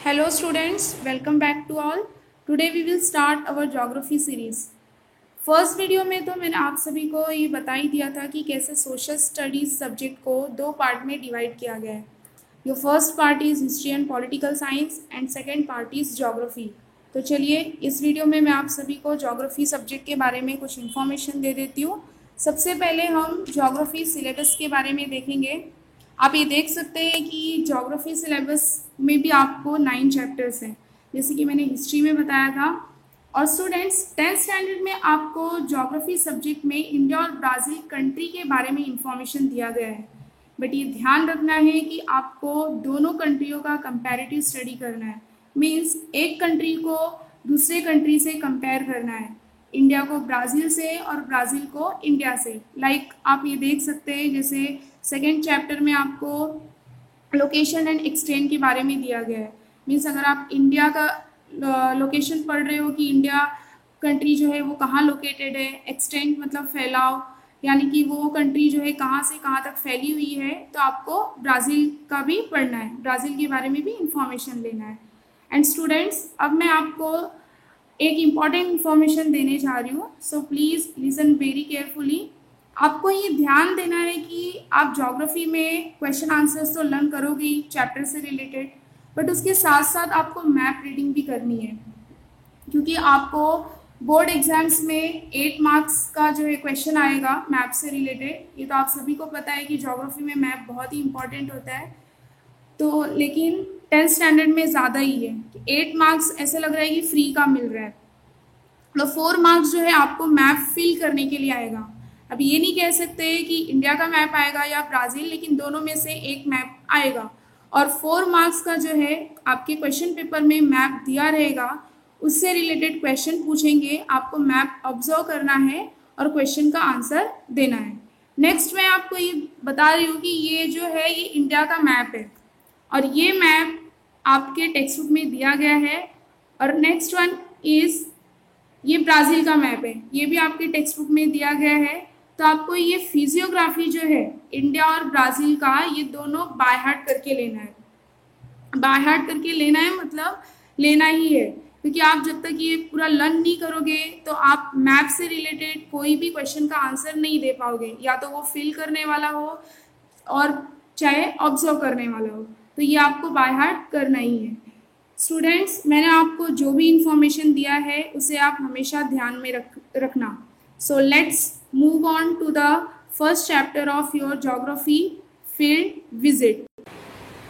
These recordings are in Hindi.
Hello students, welcome back to all. Today we will start our geography series. First video में तो मैंने आप सभी को ये बता ही दिया था कि कैसे सोशल स्टडीज सब्जेक्ट को दो पार्ट में डिवाइड किया गया है. Your first part is history and political science and second part is geography. तो चलिए इस वीडियो में मैं आप सभी को ज्योग्राफी सब्जेक्ट के बारे में कुछ इन्फॉर्मेशन दे देती हूँ. सबसे पहले हम ज्योग्राफी सिलेबस के बारे में देखेंगे. आप ये देख सकते हैं कि ज्योग्राफी सिलेबस में भी आपको 9 चैप्टर्स हैं, जैसे कि मैंने हिस्ट्री में बताया था. और स्टूडेंट्स 10th स्टैंडर्ड में आपको ज्योग्राफी सब्जेक्ट में इंडिया और ब्राज़ील कंट्री के बारे में इंफॉर्मेशन दिया गया है. बट ये ध्यान रखना है कि आपको दोनों कंट्रियों का कंपैरेटिव स्टडी करना है. मीन्स एक कंट्री को दूसरे कंट्री से कंपेयर करना है, इंडिया को ब्राज़ील से और ब्राज़ील को इंडिया से. लाइक आप ये देख सकते हैं, जैसे सेकेंड चैप्टर में आपको लोकेशन एंड एक्सटेंट के बारे में दिया गया है. मीन्स अगर आप इंडिया का लोकेशन पढ़ रहे हो कि इंडिया कंट्री जो है वो कहाँ लोकेटेड है, एक्सटेंट मतलब फैलाव, यानी कि वो कंट्री जो है कहाँ से कहाँ तक फैली हुई है, तो आपको ब्राज़ील का भी पढ़ना है, ब्राज़ील के बारे में भी इंफॉर्मेशन लेना है. एंड स्टूडेंट्स अब मैं आपको एक इम्पॉर्टेंट इन्फॉर्मेशन देने जा रही हूँ, so please listen very carefully. आपको ये ध्यान देना है कि आप ज्योग्राफी में क्वेश्चन आंसर्स तो लर्न करोगे ही चैप्टर से रिलेटेड, बट उसके साथ साथ आपको मैप रीडिंग भी करनी है, क्योंकि आपको बोर्ड एग्जाम्स में 8 मार्क्स का जो है क्वेश्चन आएगा मैप से रिलेटेड. ये तो आप सभी को पता है कि ज्योग्राफी में मैप बहुत ही इंपॉर्टेंट होता है. तो लेकिन 10th स्टैंडर्ड में ज़्यादा ही है, 8 मार्क्स ऐसे लग रहा है कि फ्री का मिल रहा है. तो 4 मार्क्स जो है आपको मैप फिल करने के लिए आएगा. अब ये नहीं कह सकते कि इंडिया का मैप आएगा या ब्राज़ील, लेकिन दोनों में से एक मैप आएगा. और 4 मार्क्स का जो है आपके क्वेश्चन पेपर में मैप दिया रहेगा, उससे रिलेटेड क्वेश्चन पूछेंगे, आपको मैप ऑब्जर्व करना है और क्वेश्चन का आंसर देना है. नेक्स्ट मैं आपको ये बता रही हूँ कि ये जो है ये इंडिया का मैप है और ये मैप आपके टेक्स्ट बुक में दिया गया है. और नेक्स्ट वन इज़ ये ब्राज़ील का मैप है, ये भी आपके टेक्स्ट बुक में दिया गया है. तो आपको ये फिजियोग्राफी जो है इंडिया और ब्राज़ील का, ये दोनों बाय हार्ट करके लेना है. बाय हार्ट करके लेना है मतलब लेना ही है, क्योंकि आप जब तक ये पूरा लर्न नहीं करोगे तो आप मैप से रिलेटेड कोई भी क्वेश्चन का आंसर नहीं दे पाओगे, या तो वो फिल करने वाला हो और चाहे ऑब्जर्व करने वाला हो. तो ये आपको बाय हार्ट करना ही है. स्टूडेंट्स मैंने आपको जो भी इंफॉर्मेशन दिया है उसे आप हमेशा ध्यान में रखना. So let's move on to the first chapter of your geography, field visit.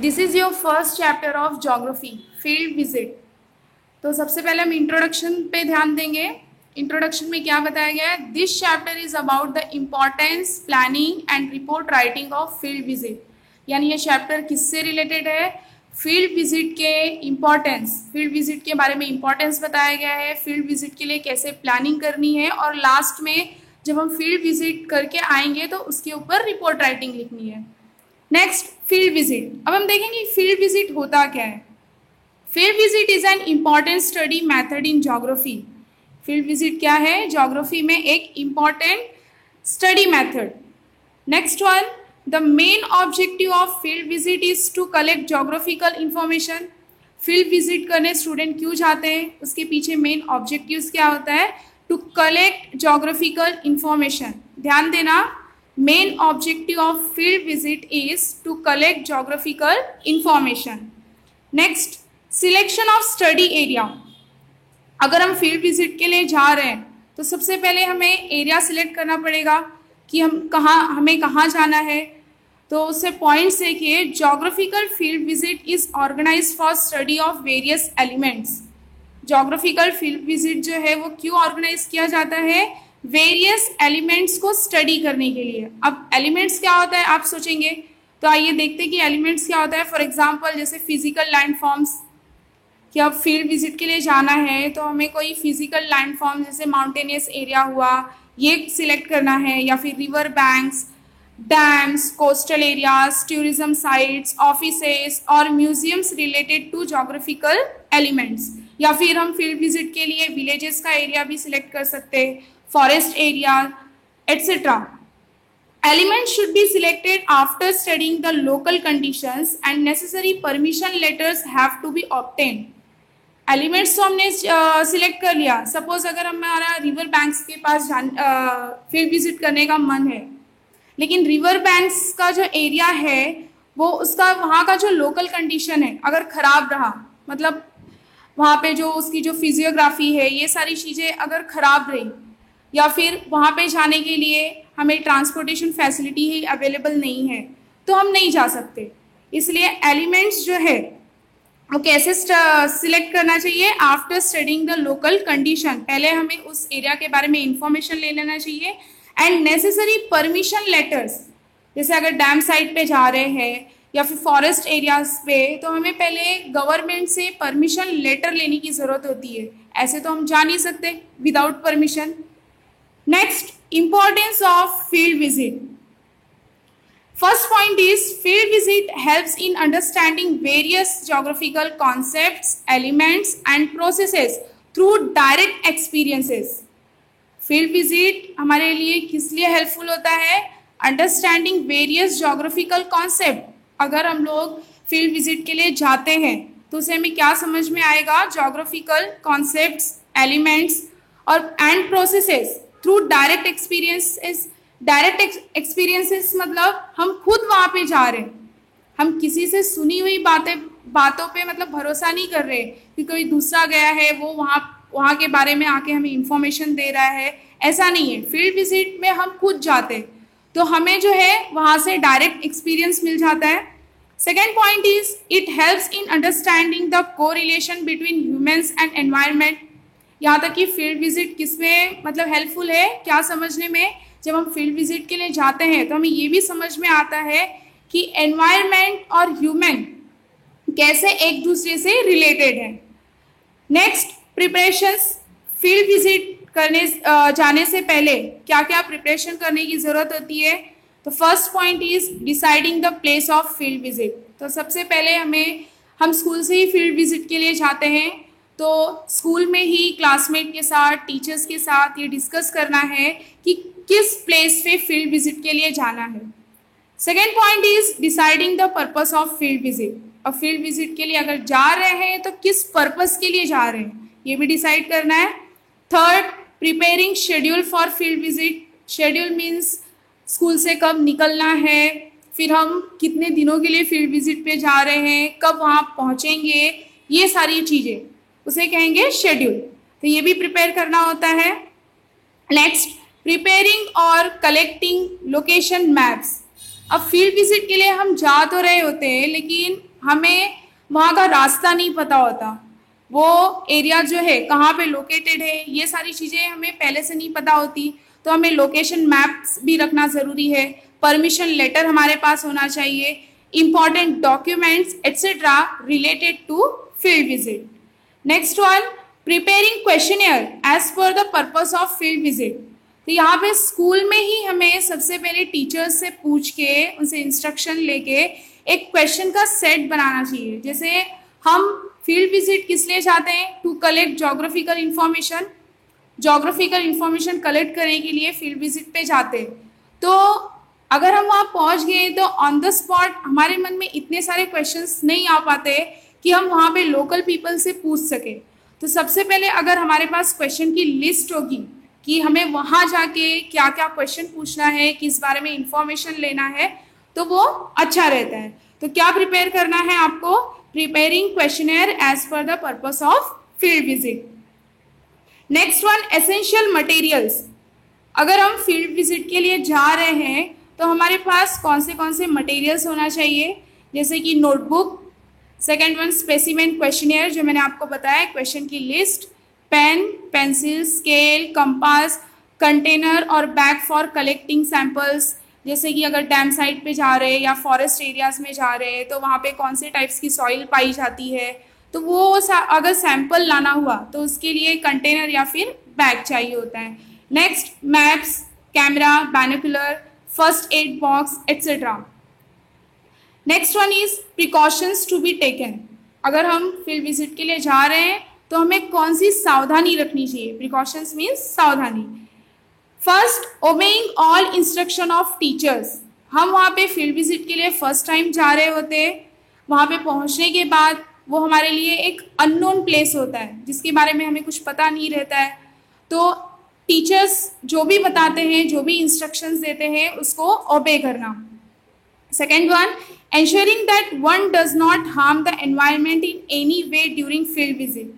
This is your first chapter of geography, field visit. तो सबसे पहले हम इंट्रोडक्शन पे ध्यान देंगे. इंट्रोडक्शन में क्या बताया गया है? This chapter is about the importance, planning and report writing of field visit. यानी ये चैप्टर किससे रिलेटेड है? फील्ड विजिट के इम्पॉर्टेंस, फील्ड विजिट के बारे में इम्पॉर्टेंस बताया गया है, फील्ड विजिट के लिए कैसे प्लानिंग करनी है, और लास्ट में जब हम फील्ड विजिट करके आएंगे तो उसके ऊपर रिपोर्ट राइटिंग लिखनी है. Next field visit. अब हम देखेंगे फील्ड विजिट होता क्या है. Field visit is an important study method in geography. Field visit क्या है? ज्योग्राफी में एक important study method. Next one, the main objective of field visit is to collect geographical information. Field visit करने स्टूडेंट क्यों जाते हैं, उसके पीछे मेन ऑब्जेक्टिव्स क्या होता है? To collect geographical information. ध्यान देना, main objective of field visit is to collect geographical information. Next, selection of study area. अगर हम फील्ड विजिट के लिए जा रहे हैं तो सबसे पहले हमें एरिया सिलेक्ट करना पड़ेगा कि हमें कहाँ जाना है. तो उससे पॉइंट्स देखिए. Geographical field visit is organised for study of various elements. Geographical field visit जो है वो क्यों ऑर्गेनाइज किया जाता है? वेरियस एलिमेंट्स को स्टडी करने के लिए. अब एलिमेंट्स क्या होता है आप सोचेंगे, तो आइए देखते हैं कि एलिमेंट्स क्या होता है. फॉर एग्जांपल जैसे फिजिकल लैंडफॉर्म्स, कि अब फील्ड विजिट के लिए जाना है तो हमें कोई फिजिकल लैंडफॉर्म जैसे माउंटेनियस एरिया हुआ, ये सिलेक्ट करना है, या फिर river banks, dams, coastal areas, tourism sites, offices और museums related to geographical elements. या फिर हम फील्ड विजिट के लिए विलेजेस का एरिया भी सिलेक्ट कर सकते हैं, forest area etcetera. Elements should be selected after studying the local conditions and necessary permission letters have to be obtained. Elements तो हमने सिलेक्ट कर लिया. सपोज अगर हमारा रिवर बैंक्स के पास फील्ड विजिट करने का मन है, लेकिन रिवर बैंक्स का जो एरिया है वो उसका वहाँ का जो लोकल कंडीशन है अगर ख़राब रहा, मतलब वहाँ पे जो उसकी जो फिजियोग्राफी है ये सारी चीज़ें अगर ख़राब रही, या फिर वहाँ पे जाने के लिए हमें ट्रांसपोर्टेशन फैसिलिटी ही अवेलेबल नहीं है, तो हम नहीं जा सकते. इसलिए एलिमेंट्स जो है वो कैसे सिलेक्ट करना चाहिए? After studying the local condition. पहले हमें उस एरिया के बारे में इंफॉर्मेशन ले लेना चाहिए. एंड नेसेसरी परमिशन लेटर्स, जैसे अगर डैम साइट पे जा रहे हैं या फिर फॉरेस्ट एरियाज पे, तो हमें पहले गवर्नमेंट से परमिशन लेटर लेने की ज़रूरत होती है. ऐसे तो हम जा नहीं सकते without permission. Next, importance of field visit. First point is field visit helps in understanding various geographical concepts, elements and processes through direct experiences. Field visit हमारे लिए किस लिए हेल्पफुल होता है? Understanding various geographical concept. अगर हम लोग फील्ड विजिट के लिए जाते हैं तो उसे हमें क्या समझ में आएगा? geographical concepts, elements और and processes through direct experiences. Direct experiences मतलब हम खुद वहाँ पे जा रहे हैं, हम किसी से सुनी हुई बातों पे मतलब भरोसा नहीं कर रहे कि कोई दूसरा गया है वो वहाँ के बारे में आके हमें इंफॉर्मेशन दे रहा है. ऐसा नहीं है. फील्ड विजिट में हम खुद जाते हैं तो हमें जो है वहाँ से डायरेक्ट एक्सपीरियंस मिल जाता है. Second point is it helps in understanding the correlation between humans and environment. यहाँ तक कि फील्ड विजिट किस में मतलब हेल्पफुल है, क्या समझने में? जब हम फील्ड विजिट के लिए जाते हैं तो हमें ये भी समझ में आता है कि एनवायरनमेंट और ह्यूमन कैसे एक दूसरे से रिलेटेड है. Next, preparations. फील्ड विजिट करने जाने से पहले क्या क्या प्रिपरेशन करने की ज़रूरत होती है? तो first point is deciding the place of field visit. तो सबसे पहले हम स्कूल से ही फील्ड विजिट के लिए जाते हैं तो स्कूल में ही क्लासमेट के साथ, टीचर्स के साथ ये डिस्कस करना है कि किस प्लेस पे फील्ड विजिट के लिए जाना है. Second point is deciding the purpose of field visit. और फील्ड विजिट के लिए अगर जा रहे हैं तो किस पर्पस के लिए जा रहे हैं ये भी डिसाइड करना है. Third, preparing schedule for field visit. Schedule means school से कब निकलना है, फिर हम कितने दिनों के लिए फील्ड विजिट पे जा रहे हैं, कब वहाँ पहुँचेंगे, ये सारी चीज़ें उसे कहेंगे शेड्यूल. तो ये भी प्रिपेयर करना होता है. नेक्स्ट, प्रिपेयरिंग और कलेक्टिंग लोकेशन मैप्स. अब फील्ड विजिट के लिए हम जा तो रहे होते हैं लेकिन हमें वहाँ का रास्ता नहीं पता होता, वो एरिया जो है कहाँ पे लोकेटेड है, ये सारी चीज़ें हमें पहले से नहीं पता होती. तो हमें लोकेशन मैप्स भी रखना ज़रूरी है. परमिशन लेटर हमारे पास होना चाहिए. Important documents etcetera related to field visit. Next one, preparing questionnaire as per the purpose of field visit. तो यहाँ पे स्कूल में ही हमें सबसे पहले टीचर्स से पूछ के उनसे इंस्ट्रक्शन लेके एक क्वेश्चन का सेट बनाना चाहिए. जैसे हम फील्ड विजिट किस लिए जाते हैं? To collect geographical information. Geographical information collect करने के लिए फील्ड विजिट पे जाते हैं. तो अगर हम वहाँ पहुँच गए तो ऑन द स्पॉट हमारे मन में इतने सारे क्वेश्चंस नहीं आ पाते कि हम वहाँ पे लोकल पीपल से पूछ सके. तो सबसे पहले अगर हमारे पास क्वेश्चन की लिस्ट होगी कि हमें वहाँ जाके क्या क्या क्वेश्चन पूछना है, किस बारे में इंफॉर्मेशन लेना है, तो वो अच्छा रहता है. तो क्या प्रिपेयर करना है आपको? Preparing questionnaire as per the purpose of field visit. Next one, essential materials. अगर हम फील्ड विजिट के लिए जा रहे हैं तो हमारे पास कौन से मटेरियल्स होना चाहिए? जैसे कि notebook. Second one, specimen questionnaire जो मैंने आपको बताया, क्वेश्चन की list, pen, pencil, scale, compass, container और बैग फॉर कलेक्टिंग सैंपल्स. जैसे कि अगर डैम साइट पे जा रहे हैं या फॉरेस्ट एरियाज में जा रहे हैं तो वहाँ पे कौन से टाइप्स की सॉइल पाई जाती है, तो वो अगर सैंपल लाना हुआ तो उसके लिए कंटेनर या फिर बैग चाहिए होता है. Next, maps, camera, binocular, first aid box etcetera. Next one is precautions to be taken. अगर हम फील्ड विजिट के लिए जा रहे हैं तो हमें कौन सी सावधानी रखनी चाहिए? प्रिकॉशंस मीन्स सावधानी. First, obeying all instruction of teachers. हम वहाँ पे फील्ड विजिट के लिए फर्स्ट टाइम जा रहे होते हैं। वहाँ पे पहुँचने के बाद वो हमारे लिए एक अननोन प्लेस होता है जिसके बारे में हमें कुछ पता नहीं रहता है, तो टीचर्स जो भी बताते हैं, जो भी इंस्ट्रक्शंस देते हैं, उसको ओबे करना। Second one, ensuring that one does not harm the environment in any way during field visit।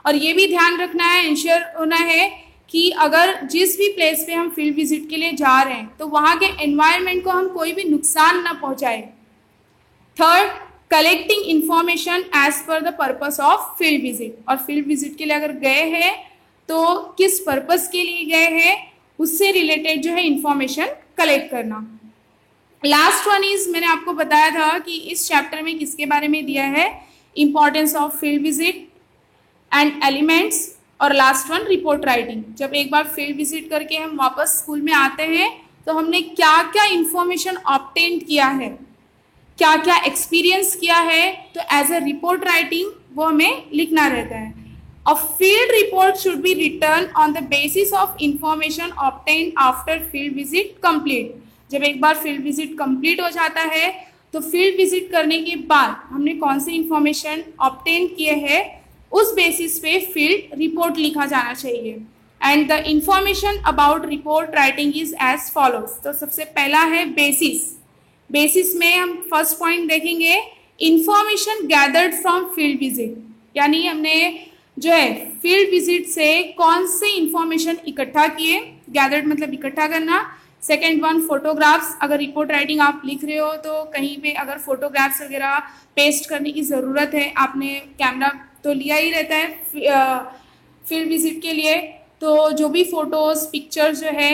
और ये भी ध्यान रखना है, इंश्योर होना है कि अगर जिस भी प्लेस पे हम फील्ड विजिट के लिए जा रहे हैं तो वहाँ के एनवायरनमेंट को हम कोई भी नुकसान ना पहुँचाए। Third, collecting information as per the purpose of field visit. और फील्ड विजिट के लिए अगर गए हैं तो किस पर्पस के लिए गए हैं उससे रिलेटेड जो है इंफॉर्मेशन कलेक्ट करना। लास्ट वन इज, मैंने आपको बताया था कि इस चैप्टर में किसके बारे में दिया है, importance of field visit and elements, और लास्ट वन रिपोर्ट राइटिंग। जब एक बार फील्ड विजिट करके हम वापस स्कूल में आते हैं तो हमने क्या क्या इंफॉर्मेशन ऑब्टेन किया है, क्या क्या एक्सपीरियंस किया है, तो एज अ रिपोर्ट राइटिंग वो हमें लिखना रहता है। A field report should be written on the basis of information obtained after field visit complete। जब एक बार फील्ड विजिट कंप्लीट हो जाता है तो फील्ड विजिट करने के बाद हमने कौन सी इंफॉर्मेशन ऑब्टेन किए हैं उस बेसिस पे फील्ड रिपोर्ट लिखा जाना चाहिए। And the information about report writing is as follows. तो सबसे पहला है बेसिस। बेसिस में हम फर्स्ट पॉइंट देखेंगे, information gathered from field visit, यानी हमने जो है फील्ड विजिट से कौन से इंफॉर्मेशन इकट्ठा किए, गैदर्ड मतलब इकट्ठा करना। Second one, photographs. अगर रिपोर्ट राइटिंग आप लिख रहे हो तो कहीं पे अगर फोटोग्राफ्स वगैरह पेस्ट करने की ज़रूरत है, आपने कैमरा तो लिया ही रहता है फील्ड विजिट के लिए, तो जो भी फ़ोटोज़ पिक्चर्स जो है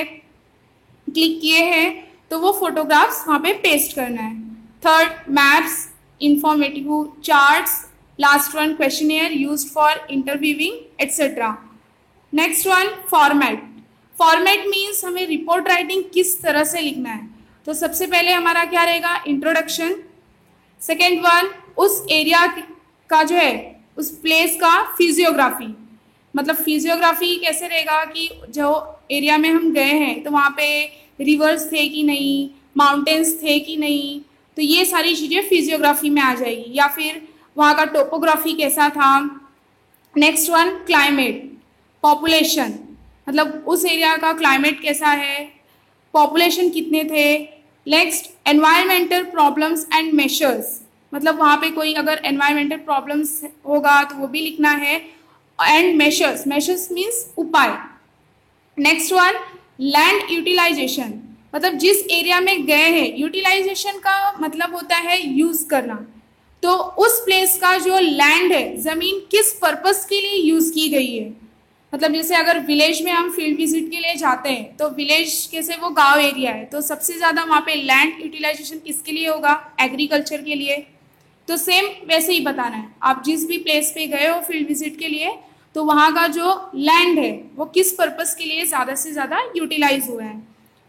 क्लिक किए हैं तो वो फोटोग्राफ्स वहाँ पे पेस्ट करना है। Third, maps, informative charts. Last one, questionnaire used for interviewing etcetera. Next one, format. Format means हमें रिपोर्ट राइटिंग किस तरह से लिखना है। तो सबसे पहले हमारा क्या रहेगा, इंट्रोडक्शन। सेकेंड वन, उस एरिया का जो है उस प्लेस का फिजियोग्राफी, मतलब फिजियोग्राफी कैसे रहेगा कि जो एरिया में हम गए हैं तो वहाँ पे रिवर्स थे कि नहीं, माउंटेन्स थे कि नहीं, तो ये सारी चीज़ें फिजियोग्राफी में आ जाएगी। या फिर वहाँ का टोपोग्राफी कैसा था। नेक्स्ट वन, क्लाइमेट, पॉपुलेशन, मतलब उस एरिया का क्लाइमेट कैसा है, पॉपुलेशन कितने थे। Next, environmental problems and measures, मतलब वहाँ पे कोई अगर एनवायरमेंटल प्रॉब्लम्स होगा तो वो भी लिखना है। एंड मेजर्स, मेजर्स मीन्स उपाय। नेक्स्ट वन, लैंड यूटिलाइजेशन, मतलब जिस एरिया में गए हैं, यूटिलाइजेशन का मतलब होता है यूज़ करना, तो उस प्लेस का जो लैंड है, ज़मीन किस पर्पस के लिए यूज़ की गई है। मतलब जैसे अगर विलेज में हम फील्ड विजिट के लिए जाते हैं तो विलेज कैसे वो गांव एरिया है, तो सबसे ज़्यादा वहाँ पे लैंड यूटिलाइजेशन किसके लिए होगा, एग्रीकल्चर के लिए। तो सेम वैसे ही बताना है, आप जिस भी प्लेस पे गए हो फील्ड विजिट के लिए तो वहाँ का जो लैंड है वो किस पर्पस के लिए ज़्यादा से ज़्यादा यूटिलाइज हुआ है।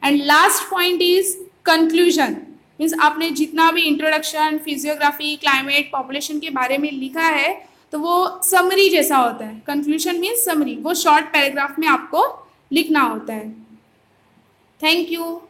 And last point is conclusion, means आपने जितना भी इंट्रोडक्शन, फिजियोग्राफी, क्लाइमेट, पॉपुलेशन के बारे में लिखा है तो वो समरी जैसा होता है। कंक्लूजन मीन्स समरी, वो शॉर्ट पैराग्राफ में आपको लिखना होता है। Thank you.